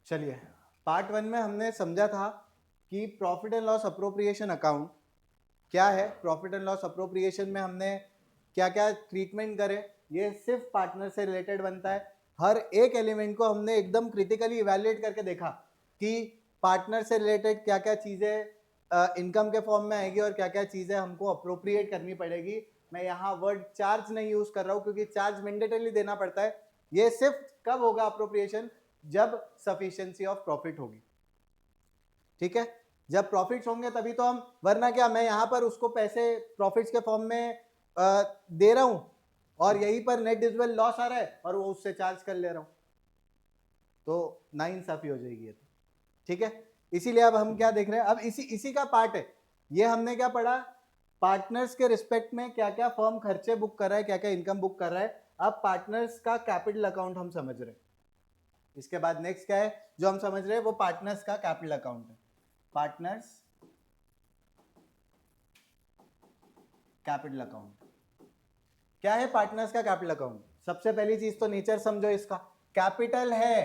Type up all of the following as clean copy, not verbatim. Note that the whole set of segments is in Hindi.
चलिए, पार्ट 1 में हमने समझा था कि profit and loss appropriation account क्या है। प्रॉफिट एंड लॉस अप्रोप्रिएशन में हमने क्या क्या ट्रीटमेंट करे, ये सिर्फ पार्टनर से रिलेटेड बनता है। हर एक एलिमेंट को हमने एकदम क्रिटिकली इवैल्यूएट करके देखा कि पार्टनर से रिलेटेड क्या क्या चीज़ें इनकम के फॉर्म में आएगी और क्या क्या चीज़ें हमको अप्रोप्रिएट करनी पड़ेगी। मैं यहाँ वर्ड चार्ज नहीं यूज कर रहा हूँ क्योंकि चार्ज मैंडेटरी देना पड़ता है। ये सिर्फ कब होगा अप्रोप्रिएशन, जब सफिशिएंसी ऑफ प्रॉफिट होगी। ठीक है, जब प्रॉफिट्स होंगे तभी तो हम, वरना क्या मैं यहां पर उसको पैसे प्रॉफिट्स के फॉर्म में दे रहा हूं और यहीं पर नेट डिविजिबल लॉस आ रहा है और वो उससे चार्ज कर ले रहा हूं, तो नाइंसाफी हो जाएगी ये तो। ठीक है, इसीलिए अब हम क्या देख रहे हैं, अब इसी का पार्ट है ये। हमने क्या पढ़ा, पार्टनर्स के रिस्पेक्ट में क्या क्या फर्म खर्चे बुक कर रहा है, क्या क्या इनकम बुक कर रहा है। अब पार्टनर्स का कैपिटल अकाउंट हम समझ रहे हैं। इसके बाद नेक्स्ट क्या है जो हम समझ रहे हैं, वो पार्टनर्स का कैपिटल अकाउंट है। पार्टनर्स कैपिटल अकाउंट क्या है? पार्टनर्स का कैपिटल अकाउंट, सबसे पहली चीज तो नेचर समझो इसका। कैपिटल है,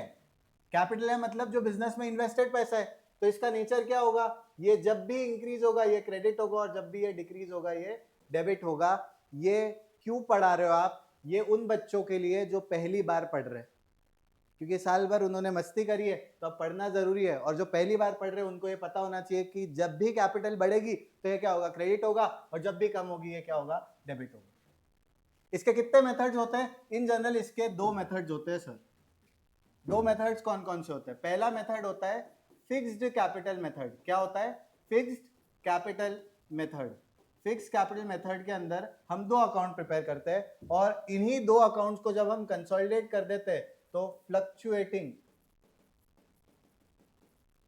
कैपिटल है मतलब जो बिजनेस में इन्वेस्टेड पैसा है, तो इसका नेचर क्या होगा, ये जब भी इंक्रीज होगा ये क्रेडिट होगा और जब भी ये डिक्रीज होगा ये डेबिट होगा। ये क्यों पढ़ा रहे हो आप? ये उन बच्चों के लिए जो पहली बार पढ़ रहे हैं, क्योंकि साल भर उन्होंने मस्ती करी है तो अब पढ़ना जरूरी है। और जो पहली बार पढ़ रहे हैं उनको ये पता होना चाहिए कि जब भी कैपिटल बढ़ेगी तो ये क्या होगा, क्रेडिट होगा, और जब भी कम होगी ये क्या होगा, डेबिट होगा। इसके कितने मेथड्स होते हैं? इन जनरल इसके दो मेथड्स होते हैं सर। दो मेथड्स कौन कौन से होते हैं? पहला मेथड होता है फिक्स्ड कैपिटल मेथड। क्या होता है? Fixed capital method. Fix capital method के अंदर हम दो अकाउंट प्रिपेयर करते हैं और इन्हीं दो अकाउंट्स को जब हम कंसोलिडेट कर देते हैं तो फ्लक्चुएटिंग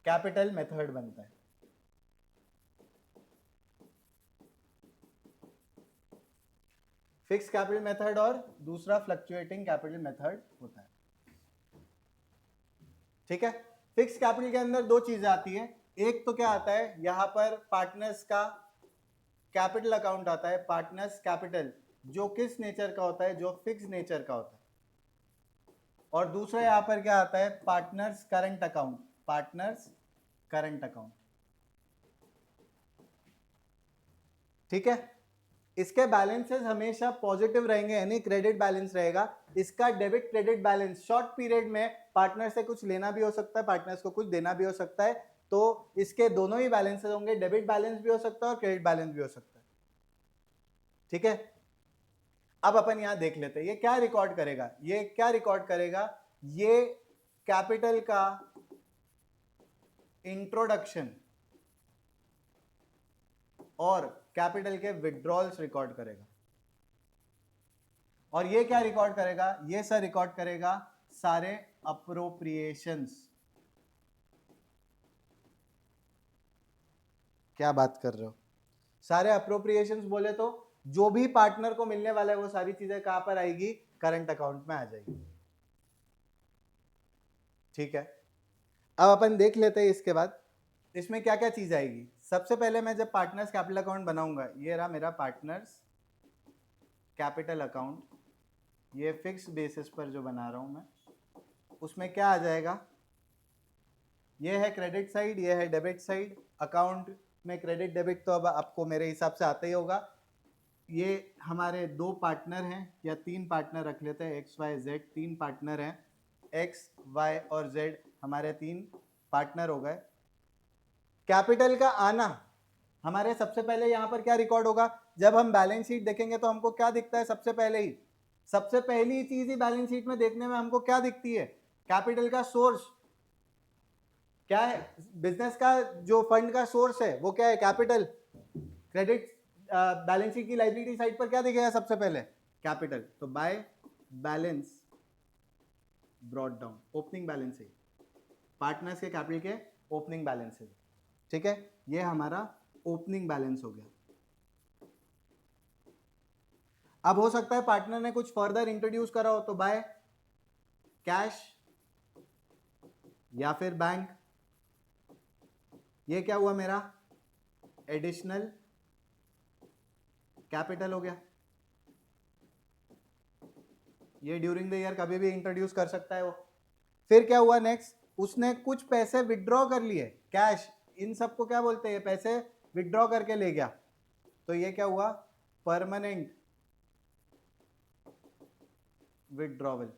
कैपिटल मेथड बनता है। फिक्स कैपिटल मेथड और दूसरा फ्लक्चुएटिंग कैपिटल मेथड होता है। ठीक है, फिक्स कैपिटल के अंदर दो चीजें आती है। एक तो क्या आता है, यहां पर पार्टनर्स का कैपिटल अकाउंट आता है, पार्टनर्स कैपिटल, जो किस नेचर का होता है, जो फिक्स नेचर का होता है। और दूसरा यहां पर क्या आता है, partners current account, partners current account. ठीक है, इसके बैलेंसेस हमेशा पॉजिटिव रहेंगे, यानी क्रेडिट बैलेंस रहेगा। इसका debit credit balance short period में पार्टनर से कुछ लेना भी हो सकता है, पार्टनर्स को कुछ देना भी हो सकता है, तो इसके दोनों ही बैलेंसेस होंगे, डेबिट बैलेंस भी हो सकता है और क्रेडिट बैलेंस भी हो सकता है। ठीक है, अब अपन यहां देख लेते हैं ये क्या रिकॉर्ड करेगा। ये क्या रिकॉर्ड करेगा, ये कैपिटल का इंट्रोडक्शन और कैपिटल के विड्रॉल्स रिकॉर्ड करेगा। और ये क्या रिकॉर्ड करेगा, ये सर रिकॉर्ड करेगा सारे अप्रोप्रिएशंस। क्या बात कर रहे हो, सारे अप्रोप्रिएशंस बोले तो जो भी पार्टनर को मिलने वाला है वो सारी चीजें कहां पर आएगी, करंट अकाउंट में आ जाएगी। ठीक है, अब अपन देख लेते हैं इसके बाद इसमें क्या क्या चीज आएगी। सबसे पहले मैं जब पार्टनर्स कैपिटल अकाउंट बनाऊंगा, ये रहा मेरा पार्टनर्स कैपिटल अकाउंट, ये फिक्स बेसिस पर जो बना रहा हूं मैं, उसमें क्या आ जाएगा, ये है क्रेडिट साइड, ये है डेबिट साइड। अकाउंट में क्रेडिट डेबिट तो अब आपको मेरे हिसाब से आता ही होगा। ये हमारे दो पार्टनर हैं या तीन पार्टनर रख लेते हैं, एक्स वाई जेड, तीन पार्टनर हैं, एक्स वाई और जेड हमारे तीन पार्टनर हो गए। कैपिटल का आना, हमारे सबसे पहले यहाँ पर क्या रिकॉर्ड होगा, जब हम बैलेंस शीट देखेंगे तो हमको क्या दिखता है, सबसे पहले ही, सबसे पहली चीज ही बैलेंस शीट में देखने में हमको क्या दिखती है, कैपिटल का सोर्स क्या है, बिजनेस का जो फंड का सोर्स है वो क्या है, कैपिटल। क्रेडिट बैलेंस शीट की लाइबिलिटी साइड पर क्या दिखेगा सबसे पहले, कैपिटल। तो by balance brought down, opening balance है, पार्टनर्स के कैपिटल के ओपनिंग बैलेंस है। ठीक है, ये हमारा ओपनिंग बैलेंस हो गया। अब हो सकता है पार्टनर ने कुछ फर्दर इंट्रोड्यूस करा हो, तो बाय कैश या फिर बैंक। ये क्या हुआ मेरा, एडिशनल कैपिटल हो गया। ये ड्यूरिंग द ईयर कभी भी इंट्रोड्यूस कर सकता है वो। फिर क्या हुआ नेक्स्ट, उसने कुछ पैसे विड्रॉ कर लिए, कैश, इन सबको क्या बोलते हैं, पैसे विड्रॉ करके ले गया, तो ये क्या हुआ, परमानेंट विड्रॉवल।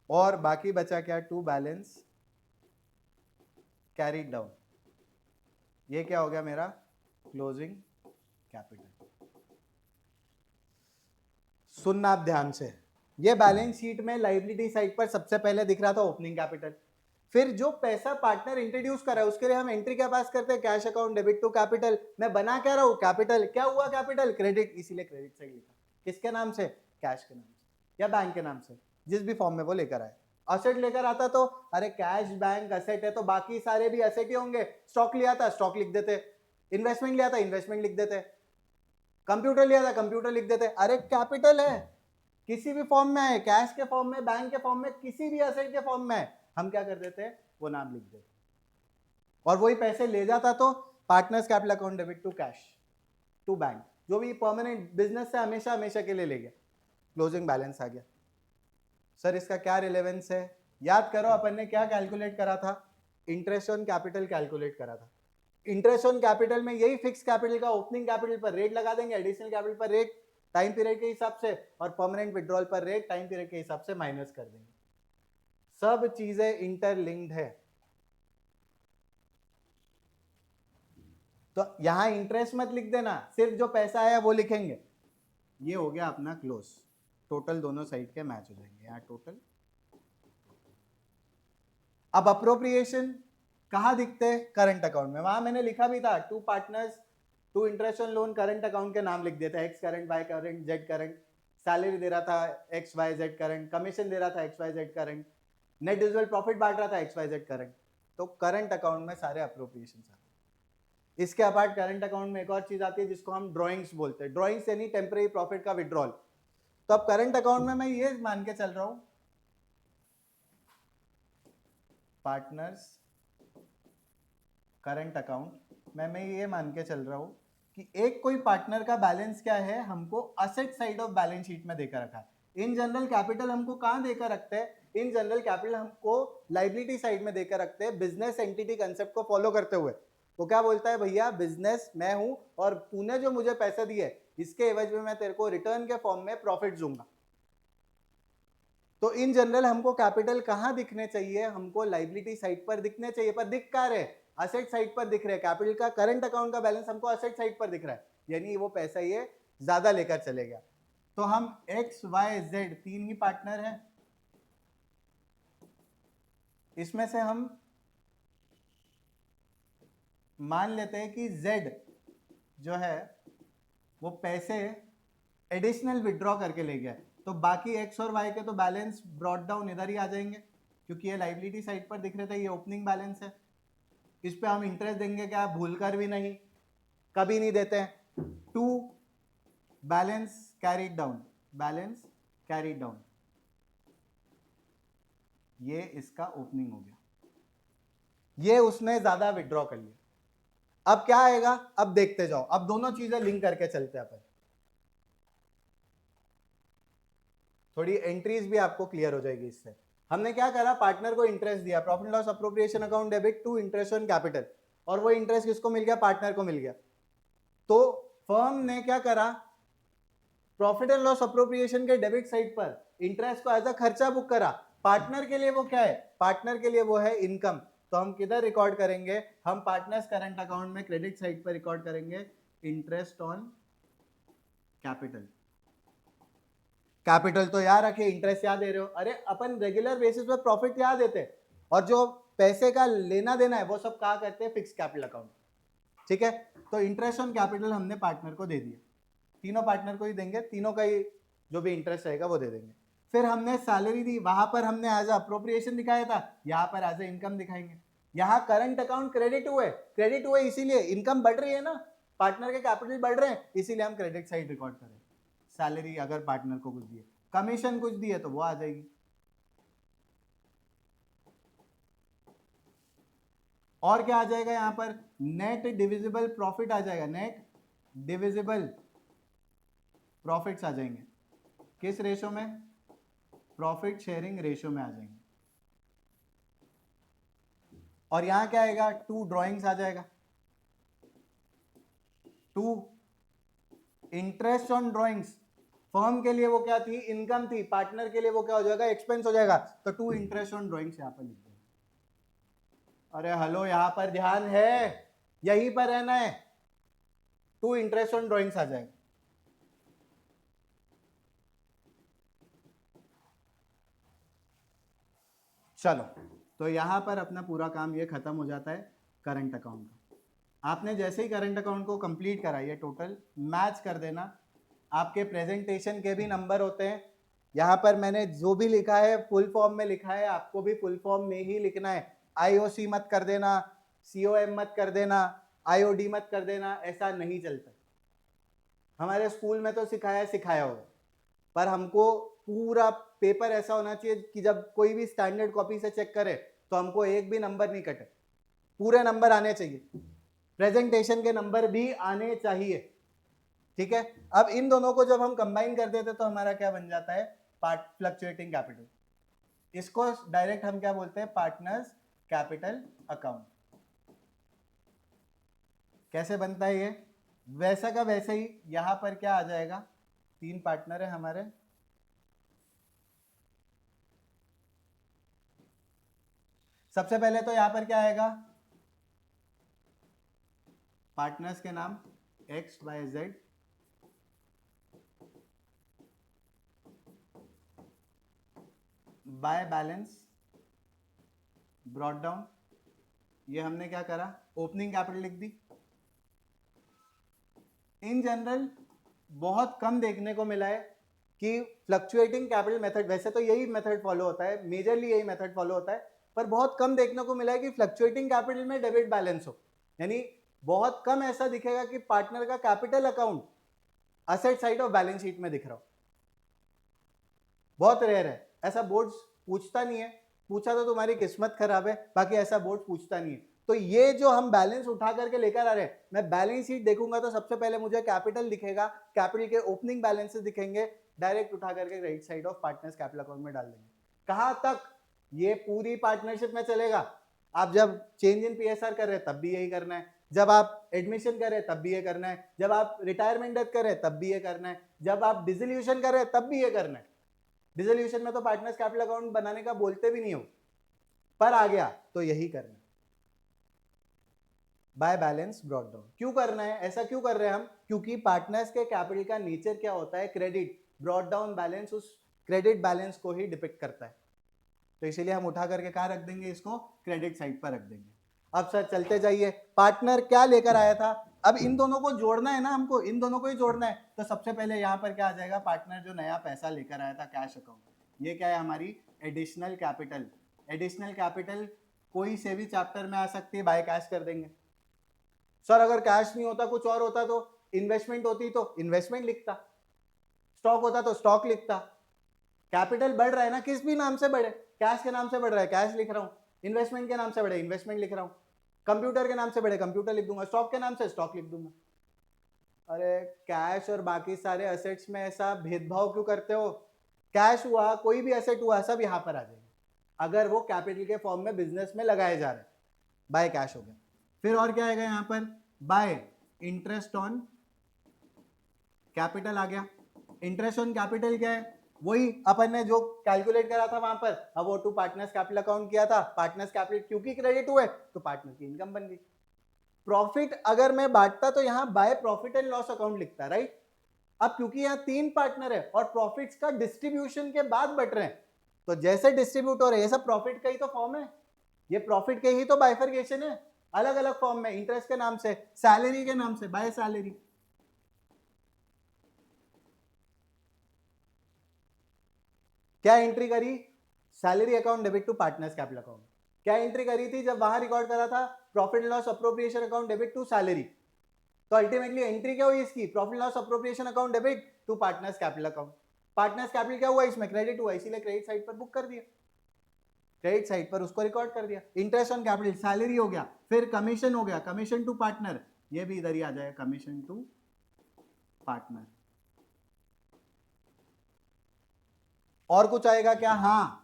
और बाकी बचा क्या, टू बैलेंस कैरीड डाउन, ये क्या हो गया मेरा क्लोजिंग कैपिटल। सुनना आप ध्यान से, ये बैलेंस शीट में लायबिलिटी साइड पर सबसे पहले दिख रहा था ओपनिंग कैपिटल, फिर जो पैसा पार्टनर इंट्रोड्यूस कर रहा है उसके लिए हम एंट्री क्या पास करते हैं, cash account debit to capital. मैं बना क्या रहा हूं, कैपिटल, क्या हुआ कैपिटल, क्रेडिट, इसीलिए क्रेडिट साइड लिखा, किसके नाम से, कैश के नाम से या बैंक के नाम से, जिस भी फॉर्म में वो लेकर आए। असेट लेकर आता तो अरे कैश बैंक असेट है तो बाकी सारे भी असेट ही होंगे, स्टॉक लिया था स्टॉक लिख देते, इन्वेस्टमेंट लिया था इन्वेस्टमेंट लिख देते, कंप्यूटर लिया था कंप्यूटर लिख देते, अरे कैपिटल है, किसी भी फॉर्म में है, कैश के फॉर्म में, बैंक के फॉर्म में, किसी भी असेट के फॉर्म में है, हम क्या कर देते हैं, वो नाम लिख देते, और वही पैसे ले जाता तो partners capital account debit to cash to bank, जो भी परमानेंट बिजनेस से हमेशा हमेशा के लिए ले गया, क्लोजिंग बैलेंस आ गया। सर इसका क्या रिलेवेंस है, याद करो अपन ने क्या कैलकुलेट करा था, इंटरेस्ट ऑन कैपिटल कैलकुलेट करा था। इंटरेस्ट ऑन कैपिटल में यही फिक्स कैपिटल का ओपनिंग कैपिटल पर रेट लगा देंगे, एडिशनल कैपिटल पर रेट टाइम पीरियड के हिसाब से, और परमानेंट विड्रॉल पर रेट टाइम पीरियड के हिसाब से माइनस कर देंगे। सब चीजें इंटरलिंक्ड है। तो यहां इंटरेस्ट मत लिख देना, सिर्फ जो पैसा आया वो लिखेंगे। ये हो गया अपना क्लोज, टोटल दोनों साइड के मैच हो जाएंगे, यहाँ टोटल। अब अप्रोप्रिएशन कहां दिखते हैं, करंट अकाउंट में, वहां मैंने लिखा भी था, to partners to interest on loan current account के नाम लिख देता है, X current, Y current, Z current, salary दे रहा था X Y Z current, commission दे रहा था X Y Z current, net divisible profit बांट रहा था एक्स वाई जेड करंट, तो करंट अकाउंट में सारे अप्रोप्रिएशन आते हैं। इसके अपार्ट करंट अकाउंट में एक और चीज आती है जिसको हम ड्रॉइंग्स बोलते हैं, ड्रॉइंग्स यानी टेम्परेरी प्रॉफिट का विड्रॉल। तो अब करंट अकाउंट में मैं ये मान के चल रहा हूं, पार्टनर्स करंट अकाउंट में मैं ये मान के चल रहा हूं कि एक कोई पार्टनर का बैलेंस क्या है, हमको asset side of balance sheet में देकर रखा है। इन जनरल कैपिटल हमको कहां देकर रखते हैं, इन जनरल कैपिटल हमको लायबिलिटी साइड में देकर रखते हैं, बिजनेस एंटिटी कंसेप्ट को फॉलो करते हुए। वो क्या बोलता है, भैया बिजनेस मैं हूं और तूने जो मुझे पैसे दिए इसके एवज में मैं तेरे को रिटर्न के फॉर्म में प्रॉफिट दूंगा। तो इन जनरल हमको कैपिटल कहां दिखने चाहिए, हमको लायबिलिटी साइड पर दिखने चाहिए, पर दिख कहां रहे, असेट साइड पर दिख रहे हैं। कैपिटल का करंट अकाउंट का बैलेंस हमको असेट साइड पर दिख रहा है, यानी वो पैसा ये ज्यादा लेकर चले गया। तो हम एक्स वाई जेड तीन ही पार्टनर हैं, इसमें से हम मान लेते हैं कि जेड जो है वो पैसे एडिशनल विड्रॉ करके ले गया, तो बाकी एक्स और वाई के तो बैलेंस ब्रॉट डाउन इधर ही आ जाएंगे, क्योंकि ये लायबिलिटी साइड पर दिख रहे थे, ये ओपनिंग बैलेंस है, इस पे हम इंटरेस्ट देंगे क्या, भूल कर भी नहीं, कभी नहीं देते हैं। To balance carried down, balance carried down, ये इसका ओपनिंग हो गया, ये उसने ज्यादा विड्रॉ कर लिया। अब क्या आएगा, अब देखते जाओ, अब दोनों चीजें लिंक करके चलते हैं अपन, थोड़ी एंट्रीज भी आपको क्लियर हो जाएगी इससे। हमने क्या करा, पार्टनर को इंटरेस्ट दिया, profit loss appropriation account debit to interest on capital, और वो इंटरेस्ट किसको मिल गया, पार्टनर को मिल गया। तो फर्म ने क्या करा, प्रॉफिट एंड लॉस अप्रोप्रिएशन के डेबिट साइड पर इंटरेस्ट को एज अ खर्चा बुक करा। पार्टनर के लिए वो क्या है, पार्टनर के लिए वो है इनकम, तो हम किधर रिकॉर्ड करेंगे, हम पार्टनर्स करंट अकाउंट में क्रेडिट साइड पर रिकॉर्ड करेंगे इंटरेस्ट ऑन कैपिटल। कैपिटल तो याद रखे, इंटरेस्ट याद दे रहे हो, अरे अपन रेगुलर बेसिस पर प्रॉफिट याद देते हैं, और जो पैसे का लेना देना है वो सब कहा करते हैं, फिक्स कैपिटल अकाउंट, ठीक है। तो इंटरेस्ट ऑन कैपिटल हमने पार्टनर को दे दिया, तीनों पार्टनर को ही देंगे, तीनों का ही जो भी इंटरेस्ट रहेगा वो दे देंगे। फिर हमने सैलरी दी, वहां पर हमने एज अप्रोप्रिएशन दिखाया था, यहाँ पर एज इनकम दिखाएंगे। यहाँ करंट अकाउंट क्रेडिट हुए इसीलिए इनकम बढ़ रही है ना, पार्टनर के कैपिटल बढ़ रहे हैं, इसीलिए हम क्रेडिट साइड रिकॉर्ड करें। सैलरी अगर पार्टनर को कुछ दिए, कमीशन कुछ दिए तो वो आ जाएगी। और क्या आ जाएगा यहाँ पर, नेट डिविजिबल प्रॉफिट आ जाएगा, नेट डिविजिबल प्रॉफिट्स आ जाएंगे, किस रेशो में, प्रॉफिट शेयरिंग रेशो में आ जाएंगे। और यहां क्या आएगा, 2 ड्रॉइंग्स आ जाएगा, 2 इंटरेस्ट ऑन ड्रॉइंग्स। फर्म के लिए वो क्या थी, इनकम थी, पार्टनर के लिए वो क्या हो जाएगा, एक्सपेंस हो जाएगा। तो 2 इंटरेस्ट ऑन ड्रॉइंग्स यहां पर लिख देंगे। अरे हेलो, यहां पर ध्यान है, यहीं पर रहना है, 2 इंटरेस्ट ऑन ड्रॉइंग्स आ जाएगा। चलो, तो यहां पर अपना पूरा काम ये खत्म हो जाता है करंट अकाउंट का। आपने जैसे ही करंट अकाउंट को कंप्लीट करा, ये टोटल मैच कर देना। आपके प्रेजेंटेशन के भी नंबर होते हैं, यहाँ पर मैंने जो भी लिखा है फुल फॉर्म में लिखा है, आपको भी फुल फॉर्म में ही लिखना है। आईओसी मत कर देना, सीओएम मत कर देना, आईओडी मत कर देना, ऐसा नहीं चलता। हमारे स्कूल में तो सिखाया होगा, पर हमको पूरा पेपर ऐसा होना चाहिए कि जब कोई भी स्टैंडर्ड कॉपी से चेक करे तो हमको एक भी नंबर नहीं कटे, पूरे नंबर आने चाहिए, प्रेजेंटेशन के नंबर भी आने चाहिए। ठीक है, अब इन दोनों को जब हम कंबाइन कर देते तो हमारा क्या बन जाता है, पार्ट फ्लक्चुएटिंग कैपिटल। इसको डायरेक्ट हम क्या बोलते हैं, पार्टनर्स कैपिटल अकाउंट। कैसे बनता है ये, वैसा का वैसे ही यहां पर क्या आ जाएगा, 3 पार्टनर है हमारे, सबसे पहले तो यहां पर क्या आएगा, पार्टनर्स के नाम XYZ, by balance brought down. ये हमने क्या करा, ओपनिंग कैपिटल लिख दी। इन जनरल बहुत कम देखने को मिला है कि फ्लक्चुएटिंग कैपिटल मेथड, वैसे तो यही मेथड फॉलो होता है, मेजरली यही मेथड फॉलो होता है, पर बहुत कम देखने को मिला है कि फ्लक्चुएटिंग कैपिटल में डेबिट बैलेंस हो। यानी बहुत कम ऐसा दिखेगा कि पार्टनर का capital account asset side of balance sheet में दिख रहा हो, बहुत रेयर है। ऐसा बोर्ड पूछता नहीं है, पूछा तो तुम्हारी किस्मत खराब है, बाकी ऐसा बोर्ड पूछता नहीं है। तो ये जो हम बैलेंस उठा करके लेकर आ रहे हैं, मैं बैलेंस शीट देखूंगा तो सबसे पहले मुझे कैपिटल दिखेगा, कैपिटल के ओपनिंग बैलेंसेस दिखेंगे, डायरेक्ट उठा करके right side of partners capital account में डाल देंगे। कहां तक, ये पूरी पार्टनरशिप में चलेगा। आप जब चेंज इन पीएसआर कर रहे हैं तब भी यही करना है, जब आप एडमिशन कर रहे हैं तब भी ये करना है, जब आप रिटायरमेंट डेथ कर रहे हैं तब भी ये करना है, जब आप डिसोल्यूशन कर रहे हैं तब भी ये करना है। डिसोल्यूशन में तो पार्टनर्स कैपिटल अकाउंट बनाने का बोलते भी नहीं हो, पर आ गया तो यही करना है, बाय बैलेंस ब्रॉट डाउन। क्यों करना है, ऐसा क्यों कर रहे हैं हम, क्योंकि पार्टनर्स के कैपिटल का नेचर क्या होता है, क्रेडिट। ब्रॉट डाउन बैलेंस उस क्रेडिट बैलेंस को ही डिपिक्ट करता है, तो इसीलिए हम उठा करके कहां रख देंगे, इसको क्रेडिट साइड पर रख देंगे। अब सर चलते जाइए, पार्टनर क्या लेकर आया था, अब इन दोनों को जोड़ना है ना, हमको इन दोनों को ही जोड़ना है। तो सबसे पहले यहां पर क्या आ जाएगा, पार्टनर जो नया पैसा लेकर आया था कैश अकाउंट, ये क्या है हमारी एडिशनल कैपिटल। एडिशनल कैपिटल कोई से भी चैप्टर में आ सकती है, बाय कैश कर देंगे। सर अगर कैश नहीं होता कुछ और होता, तो इन्वेस्टमेंट होती तो इन्वेस्टमेंट लिखता, स्टॉक होता तो स्टॉक लिखता। कैपिटल बढ़ रहा है ना, किस भी नाम से बढ़े, कैश के नाम से बढ़ रहा है कैश लिख रहा हूं, इन्वेस्टमेंट के नाम से बढ़े इन्वेस्टमेंट लिख रहा हूं, कंप्यूटर के नाम से बढ़े कंप्यूटर लिख दूंगा, स्टॉक के नाम से स्टॉक लिख दूंगा। अरे कैश और बाकी सारे असेट्स में ऐसा भेदभाव क्यों करते हो, कैश हुआ कोई भी असेट हुआ सब यहां पर आ जाएगा अगर वो कैपिटल के फॉर्म में बिजनेस में लगाए जा रहे हैं, बाय कैश हो गया। फिर और क्या आएगा यहां पर, बाय इंटरेस्ट ऑन कैपिटल आ गया। इंटरेस्ट ऑन कैपिटल क्या है, वही अपन ने जो कैलकुलेट करा था वहां पर, अब वो टू पार्टनर्स कैपिटल अकाउंट किया था, पार्टनर्स कैपिटल क्योंकि क्रेडिट हुए तो पार्टनर की इनकम बन गई। प्रॉफिट अगर मैं बांटता तो यहां by profit and loss account लिखता, राइट। अब क्योंकि यहां 3 पार्टनर है और प्रॉफिट्स का डिस्ट्रीब्यूशन के बाद बट रहे हैं, तो जैसे डिस्ट्रीब्यूट हो रहे हैं ये सब प्रॉफिट का ही तो फॉर्म है, ये प्रॉफिट के ही तो बाइफरकेशन है, अलग अलग फॉर्म में, इंटरेस्ट के नाम से, सैलरी के नाम से, बाय सैलरी। क्या एंट्री करी, salary account debit to partners capital account. क्या एंट्री करी थी जब वहां रिकॉर्ड करा था, profit and loss appropriation account debit to salary. तो अल्टीमेटली एंट्री क्या हुई इसकी, profit loss appropriation account debit to partners capital account. Partners capital क्या हुआ इसमें, क्रेडिट हुआ, इसीलिए क्रेडिट साइड पर बुक कर दिया, क्रेडिट साइड पर उसको रिकॉर्ड कर दिया। इंटरेस्ट ऑन कैपिटल सैलरी हो गया, फिर कमीशन हो गया, कमीशन टू पार्टनर, ये भी इधर ही आ जाएगा, कमीशन टू पार्टनर। और कुछ आएगा क्या, हाँ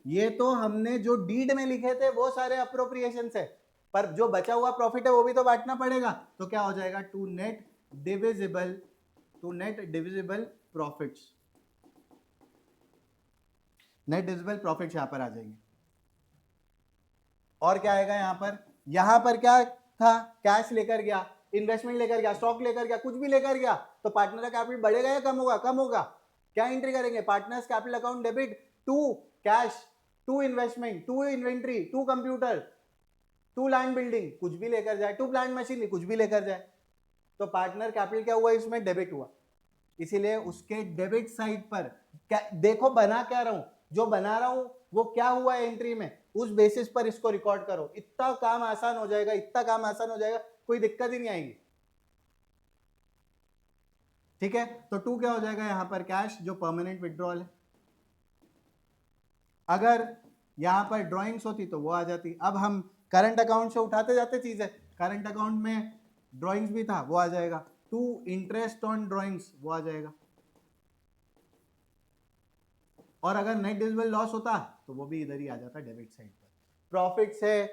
ये तो हमने जो डीड में लिखे थे वो सारे अप्रोप्रिएशन है, पर जो बचा हुआ प्रॉफिट है वो भी तो बांटना पड़ेगा। तो क्या हो जाएगा, to net divisible profits, net divisible profits यहां पर आ जाएंगे। और क्या आएगा यहां पर क्या था, कैश लेकर गया, इन्वेस्टमेंट लेकर गया, स्टॉक लेकर गया, कुछ भी लेकर गया, तो पार्टनर का कैपिटल बढ़ेगा या कम होगा, कम होगा। क्या एंट्री करेंगे, partners capital account debit to cash, to investment, to inventory, to computer, to land building, कुछ भी लेकर जाए, टू प्लांट मशीनरी, कुछ भी लेकर जाए, तो पार्टनर कैपिटल क्या हुआ, इसमें डेबिट हुआ। इसीलिए उसके डेबिट साइड पर देखो बना क्या रहा हूं, जो बना रहा हूं वो क्या हुआ है एंट्री में, उस बेसिस पर इसको रिकॉर्ड करो। इतना काम आसान हो जाएगा, इतना काम आसान हो जाएगा, कोई दिक्कत ही नहीं आएगी। ठीक है, तो टू क्या हो जाएगा यहां पर, कैश जो परमानेंट विड्रॉल है। अगर यहां पर ड्राइंग्स होती तो वो आ जाती। अब हम करंट अकाउंट से उठाते जाते चीजें, करंट अकाउंट में ड्राइंग्स भी था वो आ जाएगा, टू इंटरेस्ट ऑन ड्राइंग्स वो आ जाएगा। और अगर नेट डिविजिबल लॉस होता तो वो भी इधर ही आ जाता डेबिट साइड पर। प्रॉफिट से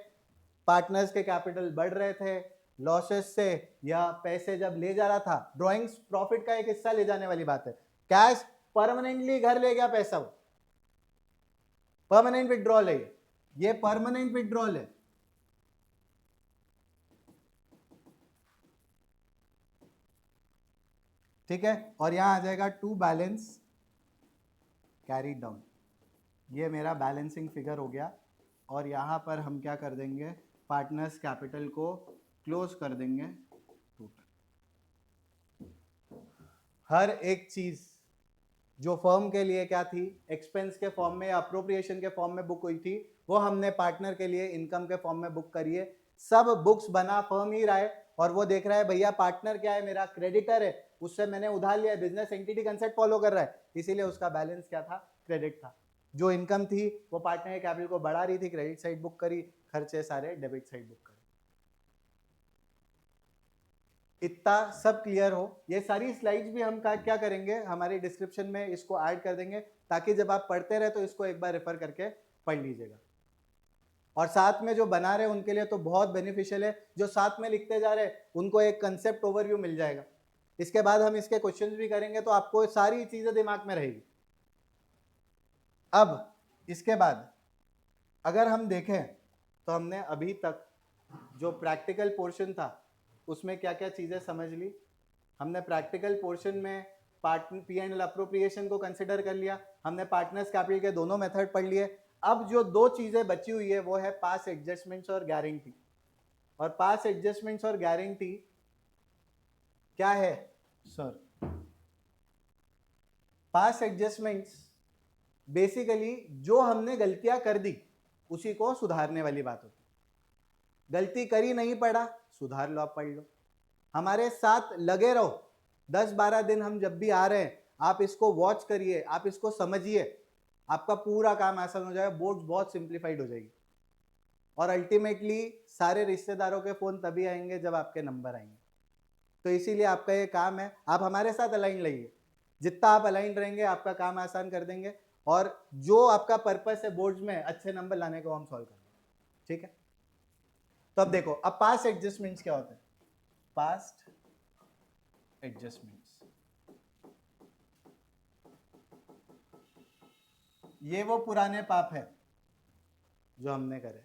पार्टनर्स के कैपिटल बढ़ रहे थे, लॉसेस से या पैसे जब ले जा रहा था, ड्राइंग्स प्रॉफिट का एक हिस्सा ले जाने वाली बात है। कैश परमानेंटली घर ले गया पैसा, वो परमानेंट विड्रॉल है, ये परमानेंट विड्रॉल है। ठीक है, और यहां आ जाएगा टू बैलेंस कैरी डाउन, ये मेरा बैलेंसिंग फिगर हो गया। और यहां पर हम क्या कर देंगे, पार्टनर्स कैपिटल को क्लोज कर देंगे टोटल। हर एक चीज जो फर्म के लिए क्या थी, एक्सपेंस के फॉर्म में या अप्रोप्रिएशन के फॉर्म में बुक हुई थी, वो हमने पार्टनर के लिए इनकम के फॉर्म में बुक करी है। सब बुक्स बना फर्म ही रहा है, और वो देख रहा है भैया पार्टनर क्या है, मेरा क्रेडिटर है, उससे मैंने उधार लिया है, बिजनेस एंटिटी कंसेप्ट फॉलो कर रहा है, इसीलिए उसका बैलेंस क्या था, क्रेडिट था। जो इनकम थी वो पार्टनर के कैपिटल को बढ़ा रही थी, क्रेडिट साइड बुक करी, खर्चे सारे डेबिट साइड बुक करे। इतना सब क्लियर हो। ये सारी स्लाइड्स भी हम क्या करेंगे, हमारे डिस्क्रिप्शन में इसको ऐड कर देंगे, ताकि जब आप पढ़ते रहे तो इसको एक बार रेफर करके पढ़ लीजिएगा। और साथ में जो बना रहे उनके लिए तो बहुत बेनिफिशियल है, जो साथ में लिखते जा रहे उनको एक कंसेप्ट ओवरव्यू मिल जाएगा। इसके बाद हम इसके क्वेश्चंस भी करेंगे, तो आपको सारी चीजें दिमाग में रहेगी। अब इसके बाद अगर हम देखें तो हमने अभी तक जो प्रैक्टिकल पोर्शन था उसमें क्या क्या चीजें समझ ली। हमने प्रैक्टिकल पोर्शन में पी एंड एल अप्रोप्रिएशन को कंसिडर कर लिया, हमने पार्टनर्स कैपिटल के दोनों मेथड पढ़ लिए। अब जो दो चीजें बची हुई है वो है पास एडजस्टमेंट्स और गारंटी। और पास एडजस्टमेंट्स और गारंटी क्या है सर, पास एडजस्टमेंट्स बेसिकली जो हमने गलतियां कर दी उसी को सुधारने वाली बात होती। गलती करी नहीं पड़ा, सुधार लो, आप पढ़ लो, हमारे साथ लगे रहो। 10-12 दिन हम जब भी आ रहे हैं, आप इसको वॉच करिए, आप इसको समझिए, आपका पूरा काम आसान हो जाएगा, बोर्ड बहुत सिंप्लीफाइड हो जाएगी। और अल्टीमेटली सारे रिश्तेदारों के फोन तभी आएंगे जब आपके नंबर आएंगे। तो इसीलिए आपका ये काम है, आप हमारे साथ अलाइन रहिए, जितना आप अलाइन रहेंगे आपका काम आसान कर देंगे, और जो आपका पर्पस है बोर्ड्स में अच्छे नंबर लाने को हम सॉल्व कर देंगे। ठीक है, तो अब देखो, अब पास्ट एडजस्टमेंट्स क्या होते हैं। पास्ट एडजस्टमेंट्स ये वो पुराने पाप है जो हमने करे,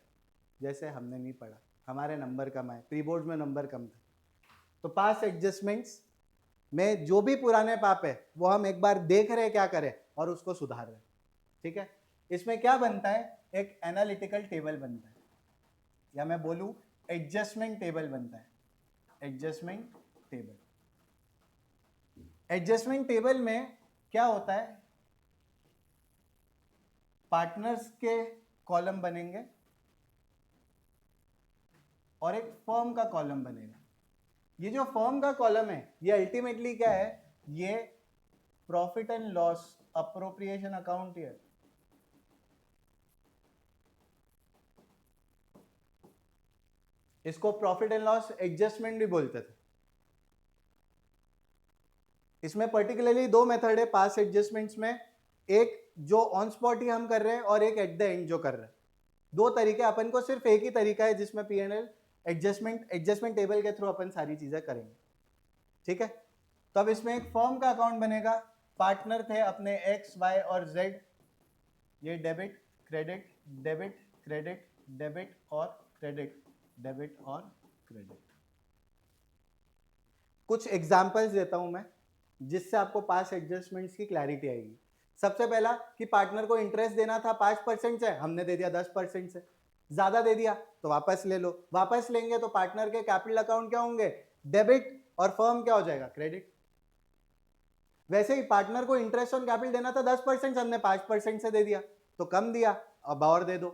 जैसे हमने नहीं पढ़ा, हमारे नंबर कम आए, प्री बोर्ड में नंबर कम थे, तो पास्ट एडजस्टमेंट्स में जो भी पुराने पाप है वो हम एक बार देख रहे हैं क्या करें और उसको सुधार रहे हैं। ठीक है, इसमें क्या बनता है, एक एनालिटिकल टेबल बनता है, या मैं बोलूं एडजस्टमेंट टेबल बनता है। एडजस्टमेंट टेबल, एडजस्टमेंट टेबल में क्या होता है, पार्टनर्स के कॉलम बनेंगे और एक फर्म का कॉलम बनेगा। ये जो फर्म का कॉलम है ये अल्टीमेटली क्या है, ये profit and loss appropriation account है। इसको प्रॉफिट एंड लॉस एडजस्टमेंट भी बोलते थे। इसमें पर्टिकुलरली दो मेथड है पास एडजस्टमेंट्स में, एक जो ऑन स्पॉट ही हम कर रहे हैं और एक एट द एंड जो कर रहे हैं, दो तरीके। अपन को सिर्फ एक ही तरीका है जिसमें P&L एडजस्टमेंट टेबल के थ्रू अपन सारी चीजें करेंगे, ठीक है। तो अब इसमें एक फर्म का अकाउंट बनेगा, पार्टनर थे अपने X, Y और Z, ये debit credit debit credit debit और क्रेडिट डेबिट और क्रेडिट। कुछ एग्जांपल्स देता हूं मैं जिससे आपको पास एडजस्टमेंट्स की क्लैरिटी आएगी। सबसे पहला कि पार्टनर को इंटरेस्ट देना था 5% से, हमने दे दिया 10% से, ज्यादा दे दिया तो वापस ले लो। वापस लेंगे तो पार्टनर के कैपिटल अकाउंट क्या होंगे, डेबिट, और फर्म क्या हो जाएगा, क्रेडिट। वैसे ही पार्टनर को इंटरेस्ट ऑन कैपिटल देना था 10%, हमने 5% से दे दिया तो कम दिया, अब और दे दो,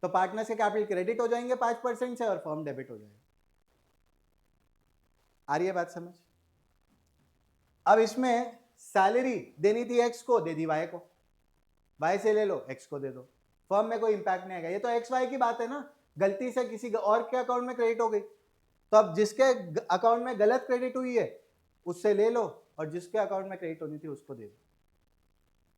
तो पार्टनर से कैपिटल क्रेडिट हो जाएंगे 5% से और फर्म डेबिट हो जाएगा। आ रही है बात समझ? अब इसमें सैलरी देनी थी X को, दे दी Y को, Y से ले लो X को दे दो, फर्म में कोई इंपैक्ट नहीं आएगा। ये तो XY की बात है ना, गलती से किसी और के अकाउंट में क्रेडिट हो गई, तो अब जिसके अकाउंट में गलत क्रेडिट हुई है उससे ले लो और जिसके अकाउंट में क्रेडिट होनी थी उसको दे दो।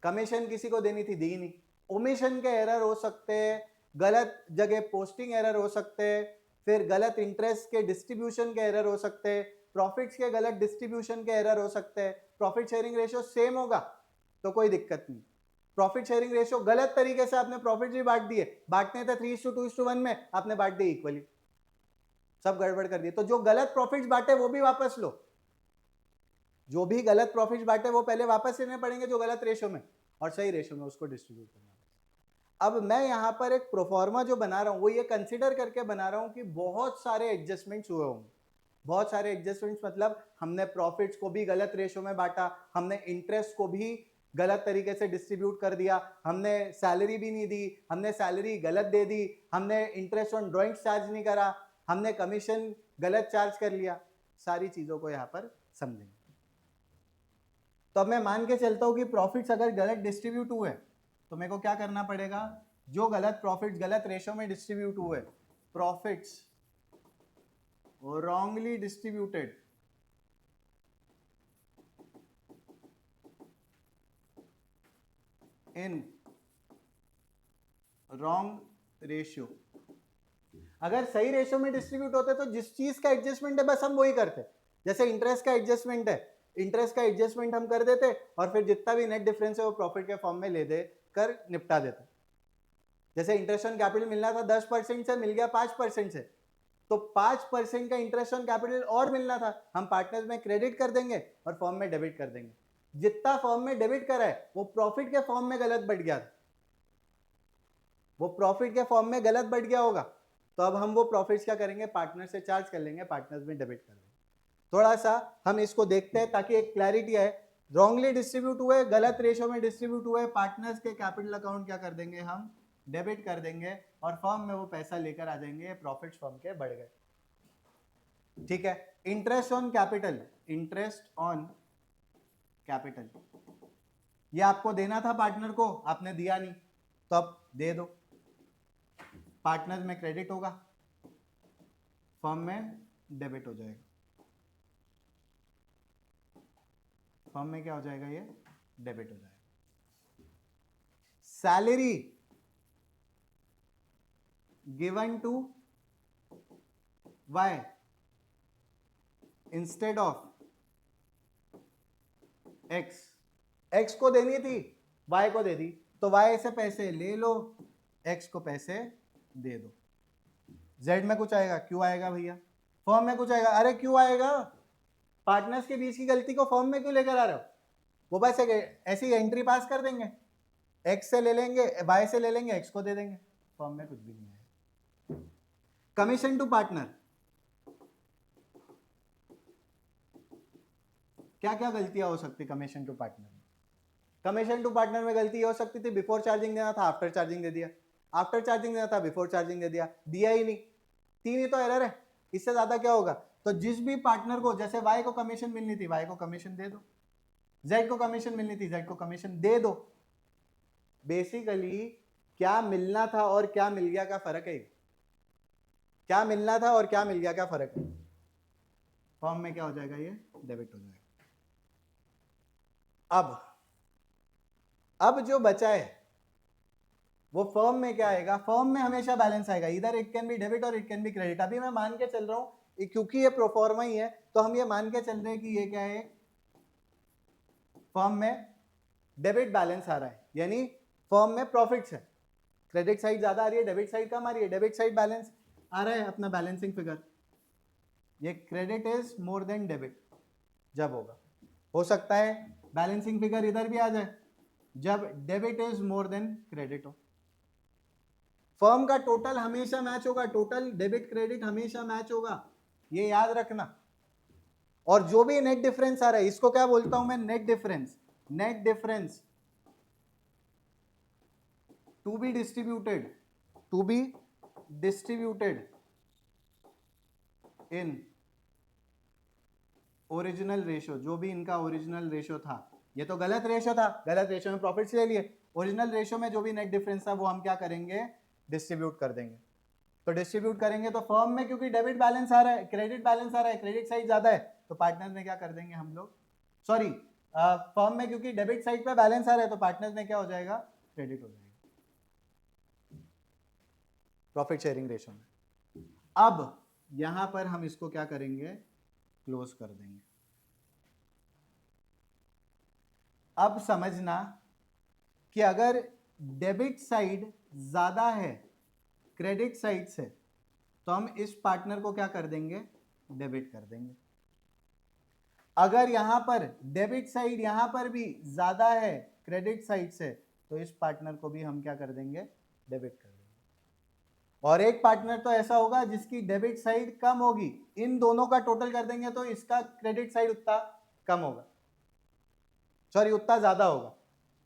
कमीशन किसी को देनी थी, दी नहीं। ओमिशन के एरर हो सकते हैं, गलत जगह पोस्टिंग एरर हो सकते हैं, फिर गलत इंटरेस्ट के डिस्ट्रीब्यूशन के एरर हो सकते हैं, प्रॉफिट्स के गलत डिस्ट्रीब्यूशन के एरर हो सकते हैं। प्रॉफिट शेयरिंग रेशियो सेम होगा तो कोई दिक्कत नहीं। प्रॉफिट शेयरिंग रेशियो गलत तरीके से आपने प्रॉफिट भी बांट दिए, बांटने थे 3:2:1 में, आपने बांट दिए इक्वली, सब गड़बड़ कर दिए। तो जो गलत प्रॉफिट्स बांटे वो भी वापस लो, जो भी गलत प्रॉफिट्स बांटे वो पहले वापस लेने पड़ेंगे जो गलत रेशो में, और सही रेशो में उसको डिस्ट्रीब्यूट करना। अब मैं यहां पर एक प्रोफॉर्मा जो बना रहा हूं वो ये कंसीडर करके बना रहा हूं कि बहुत सारे एडजस्टमेंट्स हुए होंगे। बहुत सारे एडजस्टमेंट्स मतलब हमने प्रॉफिट्स को भी गलत रेशो में बांटा, हमने इंटरेस्ट को भी गलत तरीके से डिस्ट्रीब्यूट कर दिया, हमने सैलरी भी नहीं दी, हमने सैलरी गलत दे दी, हमने इंटरेस्ट ऑन ड्राइंग चार्ज नहीं करा, हमने कमीशन गलत चार्ज कर लिया। सारी चीजों को यहाँ पर समझेंगे। तो अब मैं मान के चलता हूं कि प्रॉफिट्स अगर गलत डिस्ट्रीब्यूट हुए तो मेरे को क्या करना पड़ेगा, जो गलत प्रॉफिट्स गलत रेशो में डिस्ट्रीब्यूट हुए, profits wrongly distributed in wrong ratio। अगर सही रेशियो में डिस्ट्रीब्यूट होते तो जिस चीज का एडजस्टमेंट है बस हम वही करते। जैसे इंटरेस्ट का एडजस्टमेंट है, इंटरेस्ट का एडजस्टमेंट हम कर देते और फिर जितना भी नेट डिफरेंस है वो प्रॉफिट के फॉर्म में ले दे कर निपटा देते। जैसे इंटरेस्ट ऑन कैपिटल मिलना था 10% से, मिल गया 5% से, तो 5% का इंटरेस्ट ऑन कैपिटल और मिलना था, हम पार्टनर्स में क्रेडिट कर देंगे और फर्म में डेबिट कर देंगे। जितना फर्म में डेबिट करा है वो प्रॉफिट के फॉर्म में गलत बढ़ गया, वो प्रॉफिट के फॉर्म में गलत बढ़ गया होगा, तो अब हम वो प्रॉफिट्स क्या करेंगे, पार्टनर से चार्ज कर लेंगे, पार्टनर्स में डेबिट कर देंगे। थोड़ा सा हम इसको देखते हैं ताकि एक क्लैरिटी आए। रॉन्गली डिस्ट्रीब्यूट हुए, गलत रेशो में डिस्ट्रीब्यूट हुए, पार्टनर्स के कैपिटल अकाउंट क्या कर देंगे, हम डेबिट कर देंगे और फर्म में वो पैसा लेकर आ जाएंगे, प्रॉफिट्स फर्म के बढ़ गए, ठीक है। Interest on capital, interest on capital ये आपको देना था पार्टनर को, आपने दिया नहीं तो अब दे दो, पार्टनर में क्रेडिट होगा, फर्म में डेबिट हो जाएगा। फर्म में क्या हो जाएगा, ये डेबिट हो जाएगा। Salary given to Y instead of X, X को देनी थी Y को दे दी, तो Y से पैसे ले लो, X को पैसे दे दो। Z में कुछ आएगा, क्यों आएगा भैया, फर्म में कुछ आएगा, अरे क्यों आएगा, पार्टनर्स के बीच की गलती को फर्म में क्यों लेकर आ रहे हो, वो बस ऐसी एंट्री पास कर देंगे, X से ले लेंगे, Y से ले लेंगे, X को दे देंगे, फर्म में कुछ भी नहीं आएगा। कमीशन टू पार्टनर, क्या क्या गलतियां हो सकती कमीशन टू पार्टनर में। कमीशन टू पार्टनर में गलती हो सकती थी, बिफोर चार्जिंग देना था, आफ्टर चार्जिंग दे दिया, आफ्टर चार्जिंग देना था, बिफोर चार्जिंग दे दिया, दिया ही नहीं। 3 ही तो एरर है, इससे ज्यादा क्या होगा। तो जिस भी पार्टनर को, जैसे Y को कमीशन मिलनी थी, Y को कमीशन दे दो, Z को कमीशन मिलनी थी, Z को कमीशन दे दो। बेसिकली क्या मिलना था और क्या मिल गया का फर्क है, क्या मिलना था और क्या मिल गया का फर्क है। फॉर्म में क्या हो जाएगा, ये डेबिट हो जाएगा। अब जो बचा है वो फर्म में क्या आएगा, फर्म में हमेशा बैलेंस आएगा, इधर इट कैन बी डेबिट और इट कैन बी क्रेडिट। अभी मैं मान के चल रहा हूं क्योंकि ये प्रोफॉर्मा ही है तो हम ये मान के चल रहे हैं कि ये क्या है, फर्म में डेबिट बैलेंस आ रहा है, यानी फर्म में प्रॉफिट्स है, क्रेडिट साइड ज्यादा आ रही है, डेबिट साइड कम आ रही है, डेबिट साइड बैलेंस आ रहा है अपना बैलेंसिंग फिगर। ये credit is more than debit जब होगा, हो सकता है बैलेंसिंग फिगर इधर भी आ जाए जब debit is more than credit हो। फर्म का टोटल हमेशा मैच होगा, टोटल डेबिट क्रेडिट हमेशा मैच होगा, ये याद रखना। और जो भी नेट डिफरेंस आ रहा है इसको क्या बोलता हूं मैं, net difference. Net difference to be distributed in original ratio, जो भी इनका ओरिजिनल रेशियो था, ये तो गलत रेशियो था, गलत रेशियो में प्रॉफिट्स ले लिए, ओरिजिनल रेशियो में जो भी नेट डिफरेंस था वो हम क्या करेंगे, डिस्ट्रीब्यूट कर देंगे। तो डिस्ट्रीब्यूट करेंगे तो फर्म में क्योंकि डेबिट बैलेंस आ रहा है, क्रेडिट बैलेंस आ रहा है, क्रेडिट साइड ज्यादा है तो पार्टनर में क्या कर देंगे हम लोग, सॉरी फर्म में क्योंकि डेबिट साइड पे बैलेंस आ रहा है तो पार्टनर में क्या हो जाएगा, क्रेडिट हो जाएगा प्रॉफिट शेयरिंग रेशियो में। अब यहां पर हम इसको क्या करेंगे, क्लोज कर देंगे। अब समझना कि अगर डेबिट साइड ज्यादा है क्रेडिट साइड से तो हम इस पार्टनर को क्या कर देंगे, डेबिट कर देंगे। अगर यहां पर डेबिट साइड यहां पर भी ज्यादा है क्रेडिट साइड से तो इस पार्टनर को भी हम क्या कर देंगे, डेबिट कर देंगे। और एक पार्टनर तो ऐसा होगा जिसकी डेबिट साइड कम होगी, इन दोनों का टोटल कर देंगे तो इसका क्रेडिट साइड उतना कम होगा, सॉरी उतना ज्यादा होगा,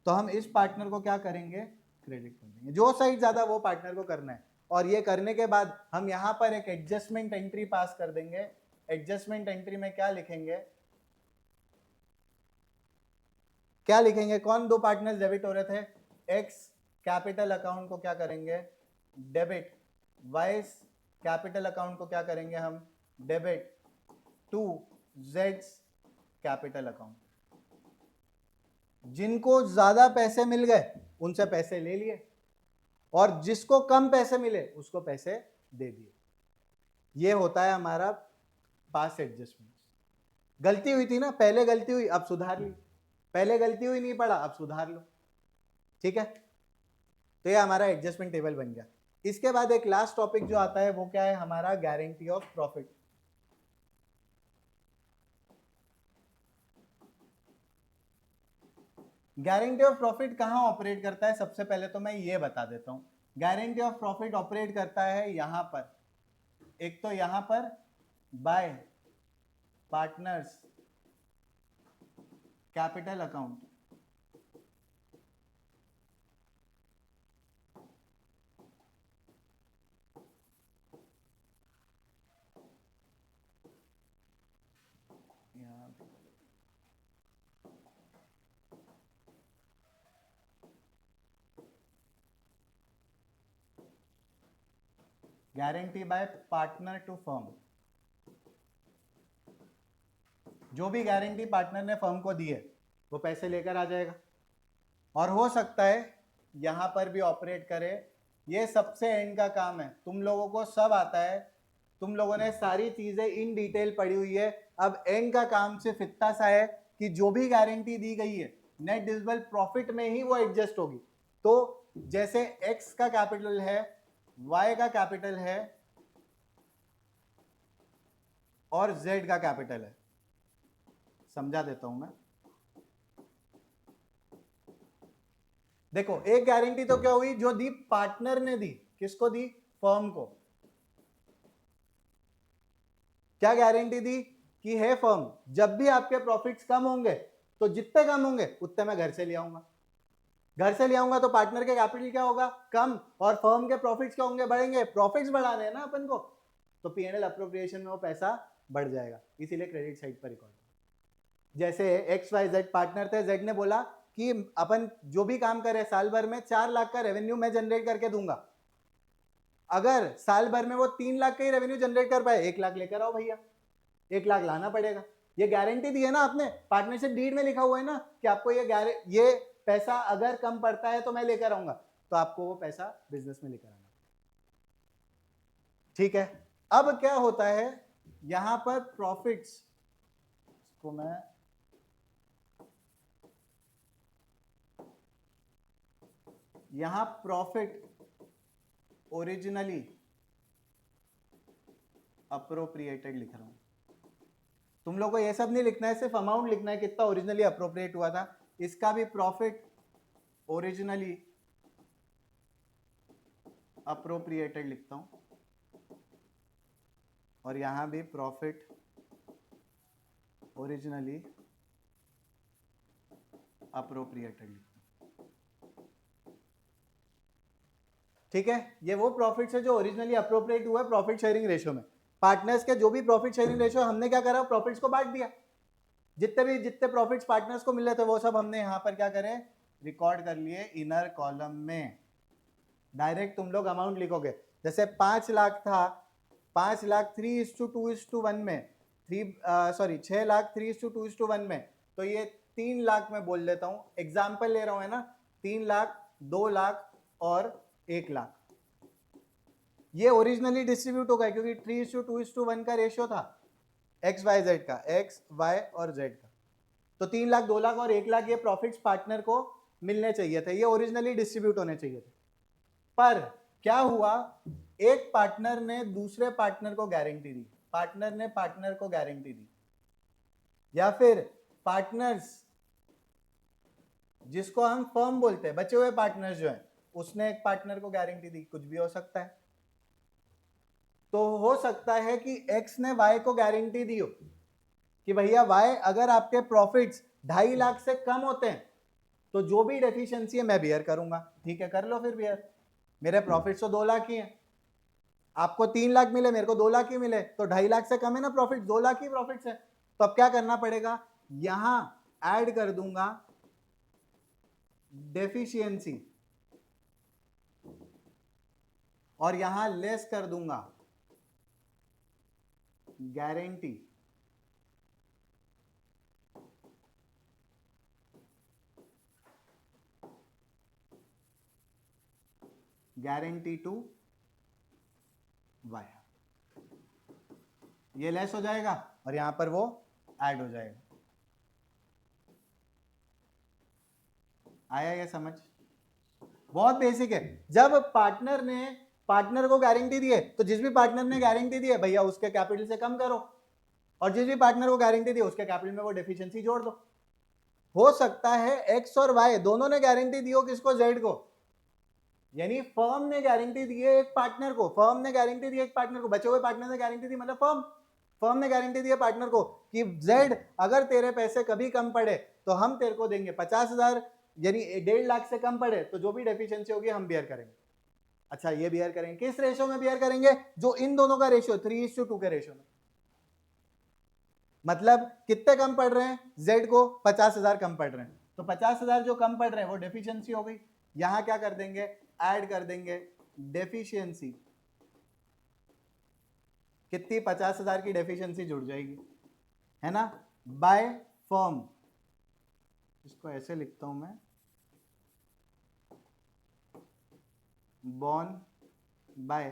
तो हम इस पार्टनर को क्या करेंगे, क्रेडिट कर देंगे। जो साइड ज्यादा वो पार्टनर को करना है। और ये करने के बाद हम यहां पर एक एडजस्टमेंट एंट्री पास कर देंगे। एडजस्टमेंट एंट्री में क्या लिखेंगे, क्या लिखेंगे, कौन दो पार्टनर्स डेबिट हो रहे थे, एक्स कैपिटल अकाउंट को क्या करेंगे, डेबिट, वाइस कैपिटल अकाउंट को क्या करेंगे हम, डेबिट, टू जेड्स कैपिटल अकाउंट। जिनको ज्यादा पैसे मिल गए उनसे पैसे ले लिए और जिसको कम पैसे मिले उसको पैसे दे दिए। ये होता है हमारा पास एडजस्टमेंट। गलती हुई थी ना, पहले गलती हुई अब सुधार ली, पहले गलती हुई नहीं पड़ा अब सुधार लो, ठीक है। तो ये हमारा एडजस्टमेंट टेबल बन गया। इसके बाद एक लास्ट टॉपिक जो आता है वो क्या है, हमारा guarantee of profit. Guarantee of profit कहां ऑपरेट करता है, सबसे पहले तो मैं ये बता देता हूं। गारंटी ऑफ प्रॉफिट ऑपरेट करता है यहां पर, एक तो यहां पर by partners capital account, guarantee by partner to firm, जो भी गारंटी पार्टनर ने फर्म को दी है वो पैसे लेकर आ जाएगा। और हो सकता है यहां पर भी ऑपरेट करे, ये सबसे एंड का काम है, तुम लोगों को सब आता है, तुम लोगों ने सारी चीजें इन डिटेल पढ़ी हुई है। अब एंड का काम सिर्फ इतना सा है कि जो भी गारंटी दी गई है नेट डिविजिबल प्रॉफिट में ही वो एडजस्ट होगी। तो जैसे एक्स का कैपिटल है, वाई का कैपिटल है और जेड का कैपिटल है, समझा देता हूं मैं। देखो एक गारंटी तो क्या हुई, जो दी पार्टनर ने दी, किसको दी, फर्म को। क्या गारंटी दी कि है फर्म जब भी आपके प्रॉफिट्स कम होंगे तो जितने कम होंगे उतने मैं घर से ले आऊंगा, घर से ले आऊंगा तो पार्टनर के कैपिटल क्या होगा, कम, और फर्म के प्रॉफिट्स क्या होंगे, बढ़ेंगे। प्रॉफिट्स बढ़ाने हैं ना अपन को, तो पीएनएल अप्रोप्रिएशन में वो पैसा बढ़ जाएगा, इसीलिए क्रेडिट साइड पर रिकॉर्ड। जैसे एक्स वाई जेड पार्टनर थे, जेड ने बोला कि अपन जो भी काम करे साल भर में 4 लाख का रेवेन्यू मैं जनरेट करके दूंगा। अगर साल भर में वो 3 लाख का ही रेवेन्यू जनरेट कर पाए, 1 लाख लेकर आओ भैया, 1 लाख लाना पड़ेगा। ये गारंटी दी है ना आपने, पार्टनरशिप डीड में लिखा हुआ है ना कि आपको ये पैसा अगर कम पड़ता है तो मैं लेकर आऊंगा, तो आपको वो पैसा बिजनेस में लेकर आना। ठीक है, अब क्या होता है यहां पर प्रॉफिट्स को मैं यहां प्रॉफिट ओरिजिनली अप्रोप्रिएटेड लिख रहा हूं। तुम लोग को ये सब नहीं लिखना है, सिर्फ अमाउंट लिखना है कितना ओरिजिनली अप्रोप्रिएट हुआ था। इसका भी प्रॉफिट ओरिजिनली अप्रोप्रिएटेड लिखता हूं और यहां भी प्रॉफिट ओरिजिनली अप्रोप्रिएटेड लिखता हूं। ठीक है, ये वो प्रॉफिट है जो ओरिजिनली अप्रोप्रिएट हुआ है प्रॉफिट शेयरिंग रेशियो में। पार्टनर्स के जो भी प्रॉफिट शेयरिंग रेशियो हमने क्या करा, प्रॉफिट्स को बांट दिया। जितने प्रॉफिट्स पार्टनर्स को मिल रहे थे वो सब हमने यहां पर क्या करें, रिकॉर्ड कर लिए इनर कॉलम में। डायरेक्ट तुम लोग अमाउंट लिखोगे, जैसे 5 लाख था, 5 लाख 3:2:1 में 6 लाख 3:2:1 में, तो ये 3 लाख में बोल देता हूं, एग्जाम्पल ले रहा हूं, है ना। 3 लाख, 2 लाख और 1 लाख ये ओरिजिनली डिस्ट्रीब्यूट होगा क्योंकि 3:2:1 का रेशियो था एक्स वाई जेड का, एक्स वाई और जेड का। तो 3 लाख, 2 लाख और 1 लाख ये प्रॉफिट्स पार्टनर को मिलने चाहिए थे, ये ओरिजिनली डिस्ट्रीब्यूट होने चाहिए थे। पर क्या हुआ, एक पार्टनर ने दूसरे पार्टनर को गारंटी दी, पार्टनर ने पार्टनर को गारंटी दी, या फिर पार्टनर्स जिसको हम फर्म बोलते हैं, बचे हुए पार्टनर्स जो है, उसने एक पार्टनर को गारंटी दी, कुछ भी हो सकता है। तो हो सकता है कि एक्स ने वाई को गारंटी दी हो कि भैया वाई अगर आपके प्रॉफिट्स 2.5 लाख से कम होते हैं तो जो भी डेफिशिएंसी है मैं बियर करूंगा। ठीक है, कर लो फिर बियर, मेरे प्रॉफिट्स तो 2 लाख ही हैं, आपको 3 लाख मिले, मेरे को 2 लाख ही मिले, तो 2.5 लाख से कम है ना प्रॉफिट, 2 लाख ही प्रॉफिट्स है। तो अब क्या करना पड़ेगा, यहां ऐड कर दूंगा डेफिशिएंसी और यहां लेस कर दूंगा गारंटी। गारंटी टू वाई, ये लेस हो जाएगा और यहां पर वो ऐड हो जाएगा। आया ये समझ? बहुत बेसिक है। जब पार्टनर ने पार्टनर को गारंटी दी है तो जिस भी पार्टनर ने गारंटी दी है भैया उसके कैपिटल से कम करो, और जिस भी पार्टनर को गारंटी दी है उसके कैपिटल में वो डेफिशिएंसी जोड़ दो। हो सकता है एक्स और वाई दोनों ने गारंटी दी हो, किसको, जेड को, यानी फर्म ने गारंटी दी है एक पार्टनर को, फर्म ने गारंटी दी है एक पार्टनर को, बचे हुए पार्टनर ने गारंटी दी, मतलब फर्म ने गारंटी दी है पार्टनर को कि जेड अगर तेरे पैसे कभी कम पड़े तो हम तेरे को देंगे 50,000, यानी 1.5 लाख से कम पड़े तो जो भी डेफिशिएंसी होगी हम बियर करेंगे। अच्छा, ये बियर करेंगे किस रेशियो में बियर करेंगे, जो इन दोनों का रेशियो 3:2 के रेशियो में। मतलब कितने कम पड़ रहे हैं, जेड को 50,000 कम पड़ रहे हैं, तो 50,000 जो कम पड़ रहे हैं वो डेफिशिएंसी हो गई। यहां क्या कर देंगे, ऐड कर देंगे डेफिशिएंसी, कितनी, 50,000 की डेफिशिएंसी जुड़ जाएगी, है ना, बाय फर्म। इसको ऐसे लिखता हूं मैं, बॉर्न बाय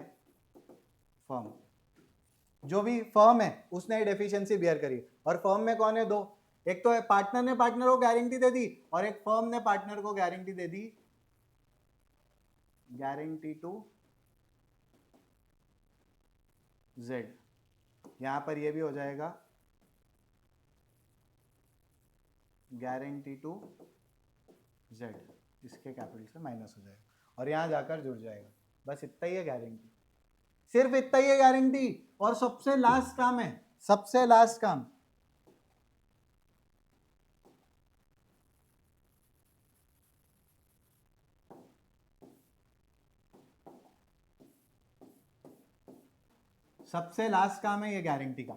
फर्म। जो भी फर्म है उसने डेफिशिएंसी बियर करी, और फर्म में कौन है, दो, एक तो पार्टनर ने पार्टनर को गारंटी दे दी और एक फर्म ने पार्टनर को गारंटी दे दी, गारंटी टू जेड। यहां पर ये भी हो जाएगा गारंटी टू जेड, इसके कैपिटल से माइनस हो जाएगा और यहां जाकर जुड़ जाएगा। बस इतना ही है गारंटी, सिर्फ इतना ही है गारंटी। और सबसे लास्ट काम है, सबसे लास्ट काम, सबसे लास्ट काम है ये गारंटी का,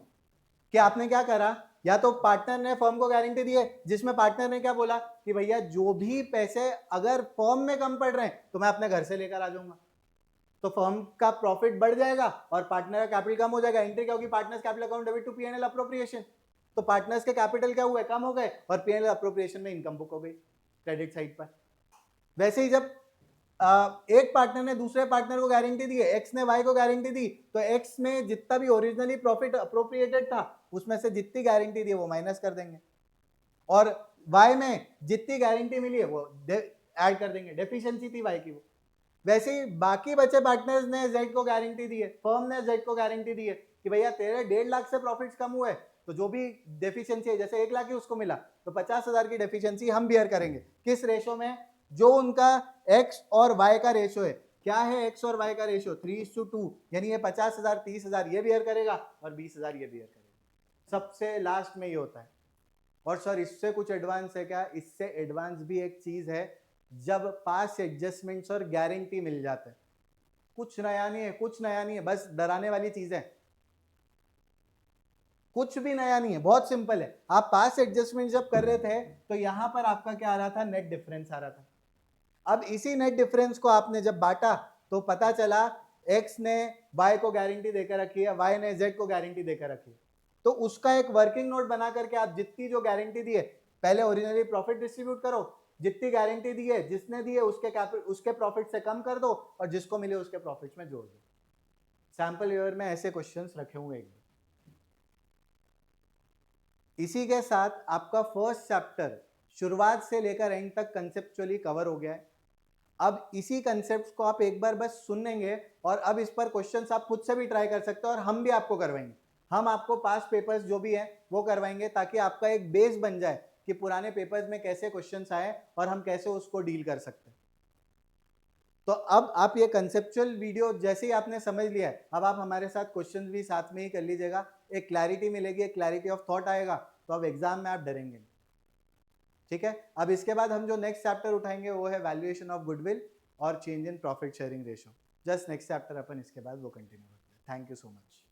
कि आपने क्या करा, या तो पार्टनर ने फर्म को गारंटी दी है जिसमें पार्टनर ने क्या बोला कि भैया जो भी पैसे अगर फर्म में कम पड़ रहे हैं तो मैं अपने घर से लेकर आ जाऊंगा, तो फर्म का प्रॉफिट बढ़ जाएगा और पार्टनर का कैपिटल कम हो जाएगा। एंट्री क्या होगी, partners capital account debit to PNL appropriation, तो पार्टनर्स के कैपिटल क्या हुए, कम हो गए और पीएनएल अप्रोप्रिएशन में इनकम बुक हो गई। क्रेडिट साइड पर। वैसे ही जब एक पार्टनर ने दूसरे पार्टनर को गारंटी दी है, एक्स ने वाई को गारंटी दी, तो एक्स में जितना भी ओरिजिनली प्रॉफिट अप्रोप्रिएटेड था उसमें से जितनी गारंटी दी है वो माइनस कर देंगे, और वाई में जितनी गारंटी मिली है वो ऐड कर देंगे, डेफिशिएंसी थी वाई की वो। वैसे ही बाकी बचे पार्टनर्स ने जेड को गारंटी दी है, फर्म ने जेड को गारंटी दी है कि भैया तेरे 1.5 लाख से प्रॉफिट्स कम हुए तो जो भी डेफिशिएंसी है, जैसे 1 लाख ही उसको मिला तो 50,000 की डेफिशिएंसी हम बियर करेंगे। किस रेशो में? जो उनका एक्स और वाई का रेशो है। क्या है एक्स और वाई का रेशो? 3:2, यानी ये 50,000 30,000 ये बियर करेगा और 20,000 ये बियर करेगा। सबसे लास्ट में ये होता है। और सर इससे कुछ एडवांस है क्या? इससे एडवांस भी एक चीज है, जब पास एडजस्टमेंट्स और गारंटी मिल जाता है। कुछ नया नहीं है, कुछ नया नहीं है, बस डराने वाली चीज है, कुछ भी नया नहीं है, बहुत सिंपल है। आप पास एडजस्टमेंट जब कर रहे थे तो यहां पर आपका क्या आ रहा था? नेट डिफरेंस आ रहा था। अब इसी नेट डिफरेंस को आपने जब बांटा तो पता चला एक्स ने वाई को गारंटी देकर रखी है, वाई ने जेड को गारंटी देकर रखी है, तो उसका एक वर्किंग नोट बना करके आप जितनी जो गारंटी दी है पहले ओरिजिनली प्रॉफिट डिस्ट्रीब्यूट करो, जितनी गारंटी दी है जिसने दी है उसके प्रॉफिट से कम कर दो और जिसको मिले उसके प्रॉफिट में जोड़ दो। सैंपल ईयर में ऐसे क्वेश्चंस रखे हुए एक। इसी के साथ आपका फर्स्ट चैप्टर शुरुआत से लेकर एंड तक कंसेप्चुअली कवर हो गया है। अब इसी कंसेप्ट को आप एक बार बस सुन लेंगे और अब इस पर क्वेश्चंस आप खुद से भी ट्राई कर सकते हो और हम भी आपको करवाएंगे। हम आपको पास्ट पेपर्स जो भी हैं वो करवाएंगे ताकि आपका एक बेस बन जाए कि पुराने पेपर्स में कैसे क्वेश्चंस आए और हम कैसे उसको डील कर सकते हैं। तो अब आप ये कंसेप्चुअल वीडियो जैसे ही आपने समझ लिया है, अब आप हमारे साथ क्वेश्चंस भी साथ में ही कर लीजिएगा। एक क्लैरिटी मिलेगी, एक क्लैरिटी ऑफ थॉट आएगा, तो अब एग्जाम में आप डरेंगे। ठीक है, अब इसके बाद हम जो नेक्स्ट चैप्टर उठाएंगे वो है वैल्यूएशन ऑफ गुडविल और change in profit sharing ratio. Just next chapter अपन इसके बाद वो कंटिन्यू करते हैं। Thank you so much.